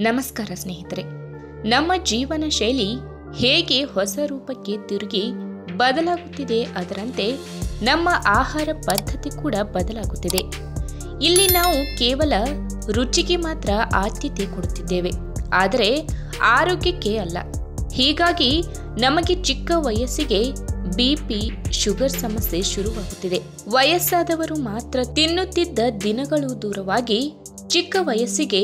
ನಮಸ್ಕಾರ ಸ್ನೇಹಿತರೆ, ನಮ್ಮ ಜೀವನ ಶೈಲಿ ಹೇಗೆ ಹೊಸ ರೂಪಕ್ಕೆ ತಿರುಗಿ ಬದಲಾಗುತ್ತಿದೆ, ಅದರಂತೆ ನಮ್ಮ ಆಹಾರ ಪದ್ಧತಿ ಕೂಡ ಬದಲಾಗುತ್ತಿದೆ. ಇಲ್ಲಿ ನಾವು ಕೇವಲ ರುಚಿಗೆ ಮಾತ್ರ ಆದ್ಯತೆ ಕೊಡುತ್ತಿದ್ದೇವೆ, ಆದರೆ ಆರೋಗ್ಯಕ್ಕೆ ಅಲ್ಲ. ಹೀಗಾಗಿ ನಮಗೆ ಚಿಕ್ಕ ವಯಸ್ಸಿಗೆ ಬಿಪಿ, ಶುಗರ್ ಸಮಸ್ಯೆ ಶುರುವಾಗುತ್ತಿದೆ. ವಯಸ್ಸಾದವರು ಮಾತ್ರ ತಿನ್ನುತ್ತಿದ್ದ ದಿನಗಳು ದೂರವಾಗಿ ಚಿಕ್ಕ ವಯಸ್ಸಿಗೆ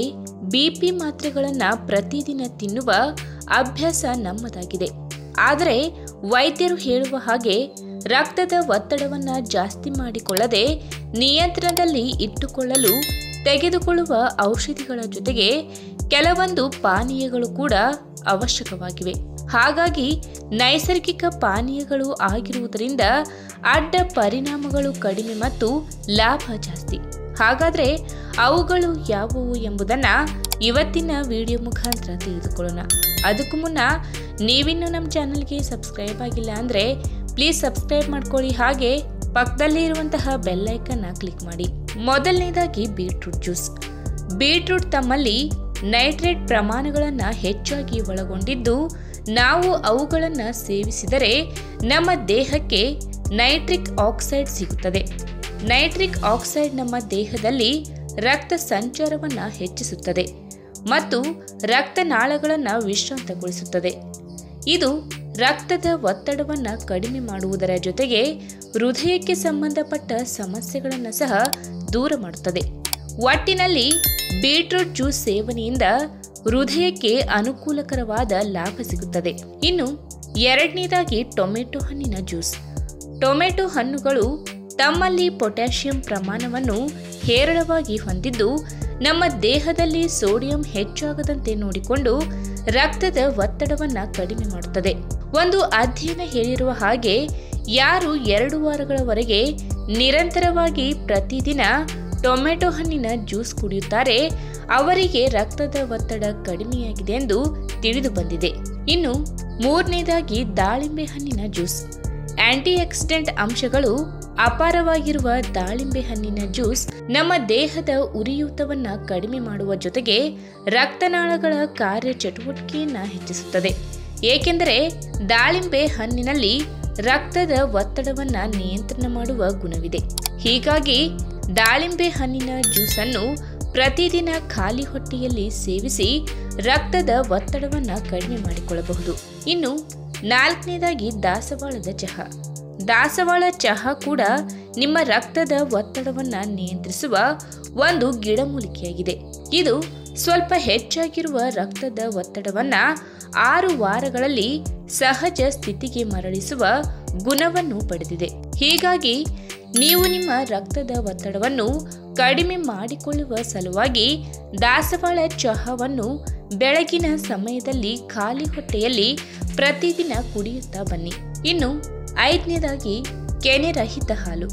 ಬಿಪಿ ಮಾತ್ರೆಗಳನ್ನು ಪ್ರತಿದಿನ ತಿನ್ನುವ ಅಭ್ಯಾಸ ನಮ್ಮದಾಗಿದೆ. ಆದರೆ ವೈದ್ಯರು ಹೇಳುವ ಹಾಗೆ ರಕ್ತದ ಒತ್ತಡವನ್ನು ಜಾಸ್ತಿ ಮಾಡಿಕೊಳ್ಳದೆ ನಿಯಂತ್ರಣದಲ್ಲಿ ಇಟ್ಟುಕೊಳ್ಳಲು ತೆಗೆದುಕೊಳ್ಳುವ ಔಷಧಿಗಳ ಜೊತೆಗೆ ಕೆಲವೊಂದು ಪಾನೀಯಗಳು ಕೂಡ ಅವಶ್ಯಕವಾಗಿವೆ. ಹಾಗಾಗಿ ನೈಸರ್ಗಿಕ ಪಾನೀಯಗಳು ಆಗಿರುವುದರಿಂದ ಅಡ್ಡ ಪರಿಣಾಮಗಳು ಕಡಿಮೆ ಮತ್ತು ಲಾಭ ಜಾಸ್ತಿ. ಹಾಗಾದರೆ ಅವುಗಳು ಯಾವುವು ಎಂಬುದನ್ನು ಇವತ್ತಿನ ವಿಡಿಯೋ ಮುಖಾಂತರ ತಿಳಿದುಕೊಳ್ಳೋಣ. ಅದಕ್ಕೂ ಮುನ್ನ ನೀವಿನ್ನೂ ನಮ್ಮ ಚಾನಲ್ಗೆ ಸಬ್ಸ್ಕ್ರೈಬ್ ಆಗಿಲ್ಲ ಅಂದರೆ ಪ್ಲೀಸ್ ಸಬ್ಸ್ಕ್ರೈಬ್ ಮಾಡ್ಕೊಳ್ಳಿ, ಹಾಗೆ ಪಕ್ಕದಲ್ಲಿ ಇರುವಂತಹ ಬೆಲ್ ಐಕನ್ನ ಕ್ಲಿಕ್ ಮಾಡಿ. ಮೊದಲನೇದಾಗಿ ಬೀಟ್ರೂಟ್ ಜ್ಯೂಸ್. ಬೀಟ್ರೂಟ್ ತಮ್ಮಲ್ಲಿ ನೈಟ್ರೇಟ್ ಪ್ರಮಾಣಗಳನ್ನು ಹೆಚ್ಚಾಗಿ ಒಳಗೊಂಡಿದ್ದು, ನಾವು ಅವುಗಳನ್ನು ಸೇವಿಸಿದರೆ ನಮ್ಮ ದೇಹಕ್ಕೆ ನೈಟ್ರಿಕ್ ಆಕ್ಸೈಡ್ ಸಿಗುತ್ತದೆ. ನೈಟ್ರಿಕ್ ಆಕ್ಸೈಡ್ ನಮ್ಮ ದೇಹದಲ್ಲಿ ರಕ್ತ ಸಂಚಾರವನ್ನು ಹೆಚ್ಚಿಸುತ್ತದೆ ಮತ್ತು ರಕ್ತನಾಳಗಳನ್ನು ವಿಶ್ರಾಂತಗೊಳಿಸುತ್ತದೆ. ಇದು ರಕ್ತದ ಒತ್ತಡವನ್ನು ಕಡಿಮೆ ಮಾಡುವುದರ ಜೊತೆಗೆ ಹೃದಯಕ್ಕೆ ಸಂಬಂಧಪಟ್ಟ ಸಮಸ್ಯೆಗಳನ್ನು ಸಹ ದೂರ ಮಾಡುತ್ತದೆ. ಒಟ್ಟಿನಲ್ಲಿ ಬೀಟ್ರೂಟ್ ಜ್ಯೂಸ್ ಸೇವನೆಯಿಂದ ಹೃದಯಕ್ಕೆ ಅನುಕೂಲಕರವಾದ ಲಾಭ ಸಿಗುತ್ತದೆ. ಇನ್ನು ಎರಡನೇದಾಗಿ ಟೊಮೆಟೊ ಹಣ್ಣಿನ ಜ್ಯೂಸ್. ಟೊಮೆಟೊ ಹಣ್ಣುಗಳು ತಮ್ಮಲ್ಲಿ ಪೊಟ್ಯಾಷಿಯಂ ಪ್ರಮಾಣವನ್ನು ಹೇರಳವಾಗಿ ಹೊಂದಿದ್ದು, ನಮ್ಮ ದೇಹದಲ್ಲಿ ಸೋಡಿಯಂ ಹೆಚ್ಚಾಗದಂತೆ ನೋಡಿಕೊಂಡು ರಕ್ತದ ಒತ್ತಡವನ್ನು ಕಡಿಮೆ ಮಾಡುತ್ತದೆ. ಒಂದು ಅಧ್ಯಯನ ಹೇಳಿರುವ ಹಾಗೆ, ಯಾರು 2 ವಾರಗಳವರೆಗೆ ನಿರಂತರವಾಗಿ ಪ್ರತಿದಿನ ಟೊಮೆಟೊ ಹಣ್ಣಿನ ಜ್ಯೂಸ್ ಕುಡಿಯುತ್ತಾರೆ, ಅವರಿಗೆ ರಕ್ತದ ಒತ್ತಡ ಕಡಿಮೆಯಾಗಿದೆ ಎಂದು ತಿಳಿದು ಬಂದಿದೆ. ಇನ್ನು ಮೂರನೇದಾಗಿ ದಾಳಿಂಬೆ ಹಣ್ಣಿನ ಜ್ಯೂಸ್. ಆಂಟಿ ಆಕ್ಸಿಡೆಂಟ್ ಅಂಶಗಳು ಅಪಾರವಾಗಿರುವ ದಾಳಿಂಬೆ ಹಣ್ಣಿನ ಜ್ಯೂಸ್ ನಮ್ಮ ದೇಹದ ಉರಿಯೂತವನ್ನು ಕಡಿಮೆ ಮಾಡುವ ಜೊತೆಗೆ ರಕ್ತನಾಳಗಳ ಕಾರ್ಯಚಟುವಟಿಕೆಯನ್ನು ಹೆಚ್ಚಿಸುತ್ತದೆ. ಏಕೆಂದರೆ ದಾಳಿಂಬೆ ಹಣ್ಣಿನಲ್ಲಿ ರಕ್ತದ ಒತ್ತಡವನ್ನು ನಿಯಂತ್ರಣ ಮಾಡುವ ಗುಣವಿದೆ. ಹೀಗಾಗಿ ದಾಳಿಂಬೆ ಹಣ್ಣಿನ ಜ್ಯೂಸನ್ನು ಪ್ರತಿದಿನ ಖಾಲಿ ಹೊಟ್ಟೆಯಲ್ಲಿ ಸೇವಿಸಿ ರಕ್ತದ ಒತ್ತಡವನ್ನು ಕಡಿಮೆ ಮಾಡಿಕೊಳ್ಳಬಹುದು. ಇನ್ನು ನಾಲ್ಕನೇದಾಗಿ ದಾಸವಾಳದ ಚಹಾ. ದಾಸವಾಳ ಚಹಾ ಕೂಡ ನಿಮ್ಮ ರಕ್ತದ ಒತ್ತಡವನ್ನು ನಿಯಂತ್ರಿಸುವ ಒಂದು ಗಿಡಮೂಲಿಕೆಯಾಗಿದೆ. ಇದು ಸ್ವಲ್ಪ ಹೆಚ್ಚಾಗಿರುವ ರಕ್ತದ ಒತ್ತಡವನ್ನು 6 ವಾರಗಳಲ್ಲಿ ಸಹಜ ಸ್ಥಿತಿಗೆ ಮರಳಿಸುವ ಗುಣವನ್ನು ಪಡೆದಿದೆ. ಹೀಗಾಗಿ ನೀವು ನಿಮ್ಮ ರಕ್ತದ ಒತ್ತಡವನ್ನು ಕಡಿಮೆ ಮಾಡಿಕೊಳ್ಳುವ ಸಲುವಾಗಿ ದಾಸವಾಳ ಚಹಾವನ್ನು ಬೆಳಗಿನ ಸಮಯದಲ್ಲಿ ಖಾಲಿ ಹೊಟ್ಟೆಯಲ್ಲಿ ಪ್ರತಿದಿನ ಕುಡಿಯುತ್ತಾ ಬನ್ನಿ. ಇನ್ನು ಐದನೇದಾಗಿ ಕೆನೆರಹಿತ ಹಾಲು.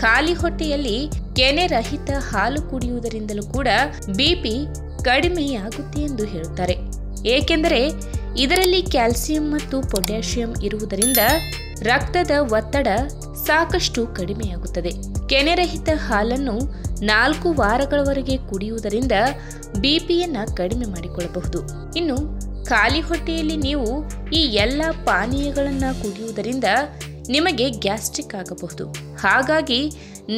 ಖಾಲಿ ಹೊಟ್ಟೆಯಲ್ಲಿ ಕೆನೆರಹಿತ ಹಾಲು ಕುಡಿಯುವುದರಿಂದಲೂ ಕೂಡ ಬಿಪಿ ಕಡಿಮೆಯಾಗುತ್ತೆ ಎಂದು ಹೇಳುತ್ತಾರೆ. ಏಕೆಂದರೆ ಇದರಲ್ಲಿ ಕ್ಯಾಲ್ಸಿಯಂ ಮತ್ತು ಪೊಟ್ಯಾಷಿಯಂ ಇರುವುದರಿಂದ ರಕ್ತದ ಒತ್ತಡ ಸಾಕಷ್ಟು ಕಡಿಮೆಯಾಗುತ್ತದೆ. ಕೆನೆರಹಿತ ಹಾಲನ್ನು 4 ವಾರಗಳವರೆಗೆ ಕುಡಿಯುವುದರಿಂದ ಬಿಪಿಯನ್ನು ಕಡಿಮೆ ಮಾಡಿಕೊಳ್ಳಬಹುದು. ಇನ್ನು ಖಾಲಿ ಹೊಟ್ಟೆಯಲ್ಲಿ ನೀವು ಈ ಎಲ್ಲ ಪಾನೀಯಗಳನ್ನು ಕುಡಿಯುವುದರಿಂದ ನಿಮಗೆ ಗ್ಯಾಸ್ಟ್ರಿಕ್ ಆಗಬಹುದು. ಹಾಗಾಗಿ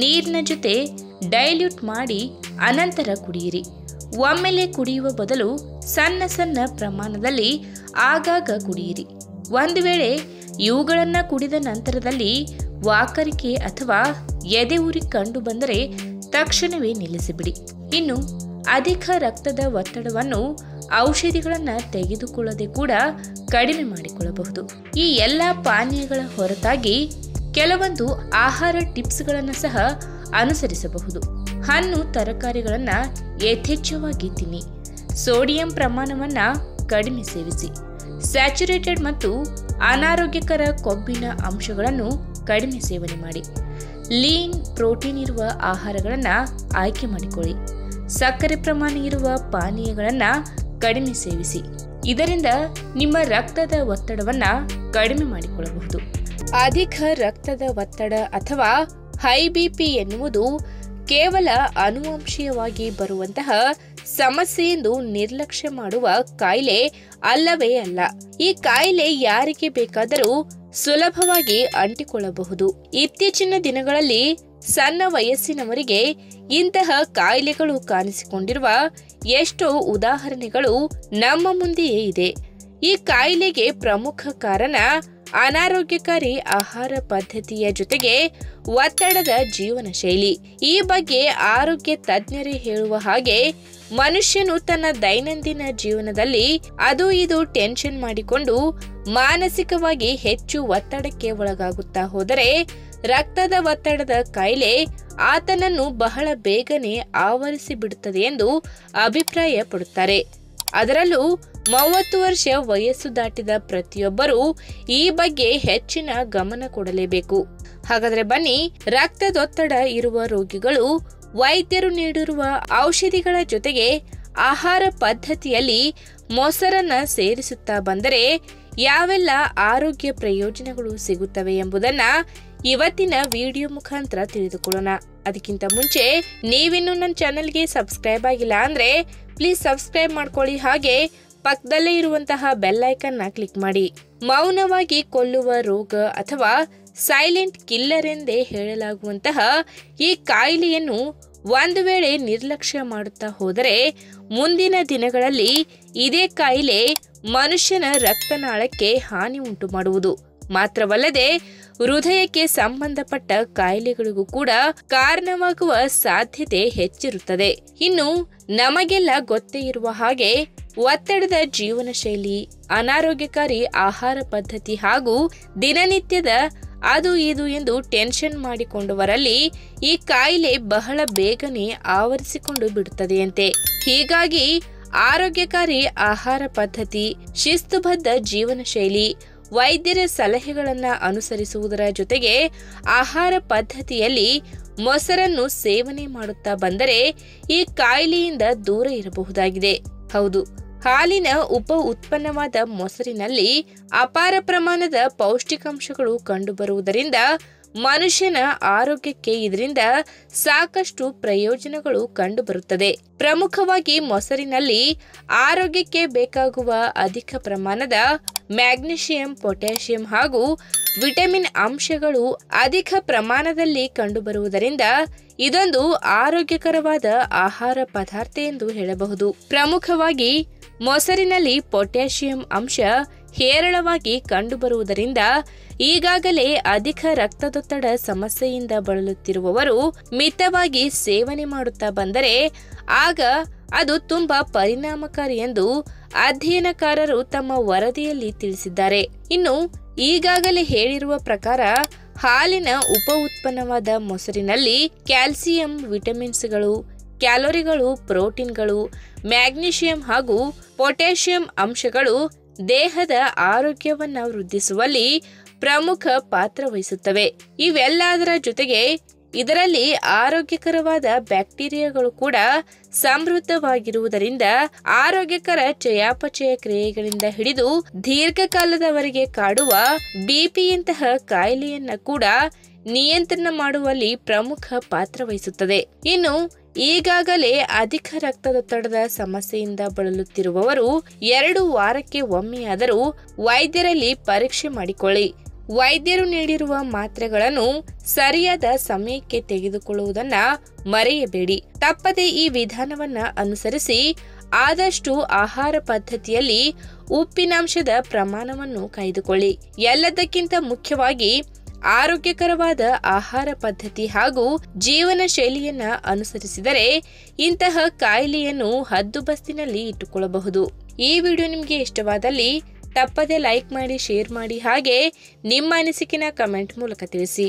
ನೀರಿನ ಜೊತೆ ಡೈಲ್ಯೂಟ್ ಮಾಡಿ ಅನಂತರ ಕುಡಿಯಿರಿ. ಒಮ್ಮೆಲೆ ಕುಡಿಯುವ ಬದಲು ಸಣ್ಣ ಸಣ್ಣ ಪ್ರಮಾಣದಲ್ಲಿ ಆಗಾಗ ಕುಡಿಯಿರಿ. ಒಂದು ವೇಳೆ ಇವುಗಳನ್ನು ಕುಡಿದ ನಂತರದಲ್ಲಿ ವಾಕರಿಕೆ ಅಥವಾ ಎದೆ ಉರಿ ಕಂಡು ಬಂದರೆ ತಕ್ಷಣವೇ ನಿಲ್ಲಿಸಿಬಿಡಿ. ಇನ್ನು ಅಧಿಕ ರಕ್ತದ ಒತ್ತಡವನ್ನು ಔಷಧಿಗಳನ್ನು ತೆಗೆದುಕೊಳ್ಳದೆ ಕೂಡ ಕಡಿಮೆ ಮಾಡಿಕೊಳ್ಳಬಹುದು. ಈ ಎಲ್ಲ ಪಾನೀಯಗಳ ಹೊರತಾಗಿ ಕೆಲವೊಂದು ಆಹಾರ ಟಿಪ್ಸ್ಗಳನ್ನು ಸಹ ಅನುಸರಿಸಬಹುದು. ಹಣ್ಣು ತರಕಾರಿಗಳನ್ನು ಯಥೇಚ್ಛವಾಗಿ ತಿನ್ನಿ. ಸೋಡಿಯಂ ಪ್ರಮಾಣವನ್ನು ಕಡಿಮೆ ಸೇವಿಸಿ. ಸ್ಯಾಚುರೇಟೆಡ್ ಮತ್ತು ಅನಾರೋಗ್ಯಕರ ಕೊಬ್ಬಿನ ಅಂಶಗಳನ್ನು ಕಡಿಮೆ ಸೇವನೆ ಮಾಡಿ. ಲೀನ್ ಪ್ರೋಟೀನ್ ಇರುವ ಆಹಾರಗಳನ್ನು ಆಯ್ಕೆ ಮಾಡಿಕೊಳ್ಳಿ. ಸಕ್ಕರೆ ಪ್ರಮಾಣ ಇರುವ ಪಾನೀಯಗಳನ್ನು ಕಡಿಮೆ ಸೇವಿಸಿ. ಇದರಿಂದ ನಿಮ್ಮ ರಕ್ತದ ಒತ್ತಡವನ್ನು ಕಡಿಮೆ ಮಾಡಿಕೊಳ್ಳಬಹುದು. ಅಧಿಕ ರಕ್ತದ ಒತ್ತಡ ಅಥವಾ ಹೈ ಬಿಪಿ ಎನ್ನುವುದು ಕೇವಲ ಆನುವಂಶೀಯವಾಗಿ ಬರುವಂತಹ ಸಮಸ್ಯೆ ಎಂದು ನಿರ್ಲಕ್ಷ್ಯ ಮಾಡುವ ಕಾಯಿಲೆ ಅಲ್ಲವೇ ಅಲ್ಲ. ಈ ಕಾಯಿಲೆ ಯಾರಿಗೆ ಬೇಕಾದರೂ ಸುಲಭವಾಗಿ ಅಂಟಿಕೊಳ್ಳಬಹುದು. ಇತ್ತೀಚಿನ ದಿನಗಳಲ್ಲಿ ಸಣ್ಣ ವಯಸ್ಸಿನವರಿಗೆ ಇಂತಹ ಕಾಯಿಲೆಗಳು ಕಾಣಿಸಿಕೊಂಡಿರುವ ಎಷ್ಟೋ ಉದಾಹರಣೆಗಳು ನಮ್ಮ ಮುಂದೆಯೇ ಇದೆ. ಈ ಕಾಯಿಲೆಗೆ ಪ್ರಮುಖ ಕಾರಣ ಅನಾರೋಗ್ಯಕಾರಿ ಆಹಾರ ಪದ್ಧತಿಯ ಜೊತೆಗೆ ಒತ್ತಡದ ಜೀವನ ಶೈಲಿ. ಈ ಬಗ್ಗೆ ಆರೋಗ್ಯ ತಜ್ಞರೇ ಹೇಳುವ ಹಾಗೆ ಮನುಷ್ಯನು ತನ್ನ ದೈನಂದಿನ ಜೀವನದಲ್ಲಿ ಅದು ಇದು ಟೆನ್ಷನ್ ಮಾಡಿಕೊಂಡು ಮಾನಸಿಕವಾಗಿ ಹೆಚ್ಚು ಒತ್ತಡಕ್ಕೆ ಒಳಗಾಗುತ್ತಾ ಹೋದರೆ ರಕ್ತದ ಒತ್ತಡದ ಕಾಯಿಲೆ ಆತನನ್ನು ಬಹಳ ಬೇಗನೆ ಆವರಿಸಿ ಬಿಡುತ್ತದೆ ಎಂದು ಅಭಿಪ್ರಾಯ ಪಡುತ್ತಾರೆ. ಅದರಲ್ಲೂ 30 ವರ್ಷ ವಯಸ್ಸು ದಾಟಿದ ಪ್ರತಿಯೊಬ್ಬರೂ ಈ ಬಗ್ಗೆ ಹೆಚ್ಚಿನ ಗಮನ ಕೊಡಲೇಬೇಕು. ಹಾಗಾದ್ರೆ ಬನ್ನಿ, ರಕ್ತದೊತ್ತಡ ಇರುವ ರೋಗಿಗಳು ವೈದ್ಯರು ನೀಡಿರುವ ಔಷಧಿಗಳ ಜೊತೆಗೆ ಆಹಾರ ಪದ್ಧತಿಯಲ್ಲಿ ಮೊಸರನ್ನ ಸೇರಿಸುತ್ತಾ ಬಂದರೆ ಯಾವೆಲ್ಲ ಆರೋಗ್ಯ ಪ್ರಯೋಜನಗಳು ಸಿಗುತ್ತವೆ ಎಂಬುದನ್ನ ಇವತ್ತಿನ ವಿಡಿಯೋ ಮುಖಾಂತರ ತಿಳಿದುಕೊಳ್ಳೋಣ. ಅದಕ್ಕಿಂತ ಮುಂಚೆ ನೀವಿನ್ನು ನನ್ನ ಚಾನೆಲ್ಗೆ ಸಬ್ಸ್ಕ್ರೈಬ್ ಆಗಿಲ್ಲ ಅಂದ್ರೆ ಪ್ಲೀಸ್ ಸಬ್ಸ್ಕ್ರೈಬ್ ಮಾಡ್ಕೊಳ್ಳಿ. ಹಾಗೆ ಪಕ್ಕದಲ್ಲೇ ಇರುವಂತಹ ಬೆಲ್ ಐಕನ್ ನ ಕ್ಲಿಕ್ ಮಾಡಿ. ಮೌನವಾಗಿ ಕೊಲ್ಲುವ ರೋಗ ಅಥವಾ ಸೈಲೆಂಟ್ ಕಿಲ್ಲರ್ ಎಂದೇ ಹೇಳಲಾಗುವಂತಹ ಈ ಕಾಯಿಲೆಯನ್ನು ಒಂದು ವೇಳೆ ನಿರ್ಲಕ್ಷ್ಯ ಮಾಡುತ್ತಾ ಹೋದರೆ ಮುಂದಿನ ದಿನಗಳಲ್ಲಿ ಇದೇ ಕಾಯಿಲೆ ಮನುಷ್ಯನ ರಕ್ತನಾಳಕ್ಕೆ ಹಾನಿ ಉಂಟು ಮಾಡುವುದು ಮಾತ್ರವಲ್ಲದೆ ಹೃದಯಕ್ಕೆ ಸಂಬಂಧಪಟ್ಟ ಕಾಯಿಲೆಗಳಿಗೂ ಕೂಡ ಕಾರಣವಾಗುವ ಸಾಧ್ಯತೆ ಹೆಚ್ಚಿರುತ್ತದೆ. ಇನ್ನು ನಮಗೆಲ್ಲ ಗೊತ್ತೇ ಇರುವ ಹಾಗೆ ಒತ್ತಡದ ಜೀವನ ಶೈಲಿ, ಅನಾರೋಗ್ಯಕಾರಿ ಆಹಾರ ಪದ್ಧತಿ ಹಾಗೂ ದಿನನಿತ್ಯದ ಅದು ಇದು ಎಂದು ಟೆನ್ಷನ್ ಮಾಡಿಕೊಂಡವರಲ್ಲಿ ಈ ಕಾಯಿಲೆ ಬಹಳ ಬೇಗನೆ ಆವರಿಸಿಕೊಂಡು ಬಿಡುತ್ತದೆಯಂತೆ. ಹೀಗಾಗಿ ಆರೋಗ್ಯಕಾರಿ ಆಹಾರ ಪದ್ಧತಿ, ಶಿಸ್ತುಬದ್ಧ ಜೀವನ ಶೈಲಿ, ವೈದ್ಯರ ಸಲಹೆಗಳನ್ನು ಅನುಸರಿಸುವುದರ ಜೊತೆಗೆ ಆಹಾರ ಪದ್ಧತಿಯಲ್ಲಿ ಮೊಸರನ್ನು ಸೇವನೆ ಮಾಡುತ್ತಾ ಬಂದರೆ ಈ ಕಾಯಿಲೆಯಿಂದ ದೂರ ಇರಬಹುದಾಗಿದೆ. ಹೌದು, ಹಾಲಿನ ಉಪ ಉತ್ಪನ್ನವಾದ ಮೊಸರಿನಲ್ಲಿ ಅಪಾರ ಪ್ರಮಾಣದ ಪೌಷ್ಟಿಕಾಂಶಗಳು ಕಂಡುಬರುವುದರಿಂದ ಮನುಷ್ಯನ ಆರೋಗ್ಯಕ್ಕೆ ಇದರಿಂದ ಸಾಕಷ್ಟು ಪ್ರಯೋಜನಗಳು ಕಂಡುಬರುತ್ತದೆ. ಪ್ರಮುಖವಾಗಿ ಮೊಸರಿನಲ್ಲಿ ಆರೋಗ್ಯಕ್ಕೆ ಬೇಕಾಗುವ ಅಧಿಕ ಪ್ರಮಾಣದ ಮ್ಯಾಗ್ನೀಷಿಯಂ, ಪೊಟ್ಯಾಷಿಯಂ ಹಾಗೂ ವಿಟಮಿನ್ ಅಂಶಗಳು ಅಧಿಕ ಪ್ರಮಾಣದಲ್ಲಿ ಕಂಡುಬರುವುದರಿಂದ ಇದೊಂದು ಆರೋಗ್ಯಕರವಾದ ಆಹಾರ ಪದಾರ್ಥ ಎಂದು ಹೇಳಬಹುದು. ಪ್ರಮುಖವಾಗಿ ಮೊಸರಿನಲ್ಲಿ ಪೊಟ್ಯಾಷಿಯಂ ಅಂಶ ಹೇರಳವಾಗಿ ಕಂಡುಬರುವುದರಿಂದ ಈಗಾಗಲೇ ಅಧಿಕ ರಕ್ತದೊತ್ತಡ ಸಮಸ್ಯೆಯಿಂದ ಬಳಲುತ್ತಿರುವವರು ಮಿತವಾಗಿ ಸೇವನೆ ಮಾಡುತ್ತಾ ಬಂದರೆ ಆಗ ಅದು ತುಂಬಾ ಪರಿಣಾಮಕಾರಿ ಎಂದು ಅಧ್ಯಯನಕಾರರು ತಮ್ಮ ವರದಿಯಲ್ಲಿ ತಿಳಿಸಿದ್ದಾರೆ. ಇನ್ನು ಈಗಾಗಲೇ ಹೇಳಿರುವ ಪ್ರಕಾರ ಹಾಲಿನ ಉಪ ಉತ್ಪನ್ನವಾದ ಮೊಸರಿನಲ್ಲಿ ಕ್ಯಾಲ್ಸಿಯಂ, ವಿಟಮಿನ್ಸ್ಗಳು, ಕ್ಯಾಲೋರಿಗಳು, ಪ್ರೋಟೀನ್ಗಳು, ಮ್ಯಾಗ್ನೀಷಿಯಂ ಹಾಗೂ ಪೊಟ್ಯಾಷಿಯಂ ಅಂಶಗಳು ದೇಹದ ಆರೋಗ್ಯವನ್ನ ವೃದ್ಧಿಸುವಲ್ಲಿ ಪ್ರಮುಖ ಪಾತ್ರ ವಹಿಸುತ್ತವೆ. ಇವೆಲ್ಲದರ ಜೊತೆಗೆ ಇದರಲ್ಲಿ ಆರೋಗ್ಯಕರವಾದ ಬ್ಯಾಕ್ಟೀರಿಯಾಗಳು ಕೂಡ ಸಮೃದ್ಧವಾಗಿರುವುದರಿಂದ ಆರೋಗ್ಯಕರ ಚಯಾಪಚಯ ಕ್ರಿಯೆಗಳಿಂದ ಹಿಡಿದು ದೀರ್ಘಕಾಲದವರೆಗೆ ಕಾಡುವ ಬಿಪಿಯಂತಹ ಕಾಯಿಲೆಯನ್ನ ಕೂಡ ನಿಯಂತ್ರಣ ಮಾಡುವಲ್ಲಿ ಪ್ರಮುಖ ಪಾತ್ರ ವಹಿಸುತ್ತದೆ. ಇನ್ನು ಈಗಾಗಲೇ ಅಧಿಕ ರಕ್ತದೊತ್ತಡದ ಸಮಸ್ಯೆಯಿಂದ ಬಳಲುತ್ತಿರುವವರು 2 ವಾರಕ್ಕೆ ಒಮ್ಮೆಯಾದರೂ ವೈದ್ಯರಲ್ಲಿ ಪರೀಕ್ಷೆ ಮಾಡಿಕೊಳ್ಳಿ. ವೈದ್ಯರು ನೀಡಿರುವ ಮಾತ್ರೆಗಳನ್ನು ಸರಿಯಾದ ಸಮಯಕ್ಕೆ ತೆಗೆದುಕೊಳ್ಳುವುದನ್ನ ಮರೆಯಬೇಡಿ. ತಪ್ಪದೆ ಈ ವಿಧಾನವನ್ನ ಅನುಸರಿಸಿ ಆದಷ್ಟು ಆಹಾರ ಪದ್ಧತಿಯಲ್ಲಿ ಉಪ್ಪಿನಾಂಶದ ಪ್ರಮಾಣವನ್ನು ಕಾಯ್ದುಕೊಳ್ಳಿ. ಎಲ್ಲದಕ್ಕಿಂತ ಮುಖ್ಯವಾಗಿ ಆರೋಗ್ಯಕರವಾದ ಆಹಾರ ಪದ್ಧತಿ ಹಾಗೂ ಜೀವನ ಶೈಲಿಯನ್ನ ಅನುಸರಿಸಿದರೆ ಇಂತಹ ಕಾಯಿಲೆಯನ್ನು ಹದ್ದುಬಸ್ತಿನಲ್ಲಿ ಇಟ್ಟುಕೊಳ್ಳಬಹುದು. ಈ ವಿಡಿಯೋ ನಿಮಗೆ ಇಷ್ಟವಾದಲ್ಲಿ ತಪ್ಪದೆ ಲೈಕ್ ಮಾಡಿ, ಶೇರ್ ಮಾಡಿ, ಹಾಗೆ ನಿಮ್ಮ ಅನಿಸಿಕೆನ ಕಮೆಂಟ್ ಮೂಲಕ ತಿಳಿಸಿ.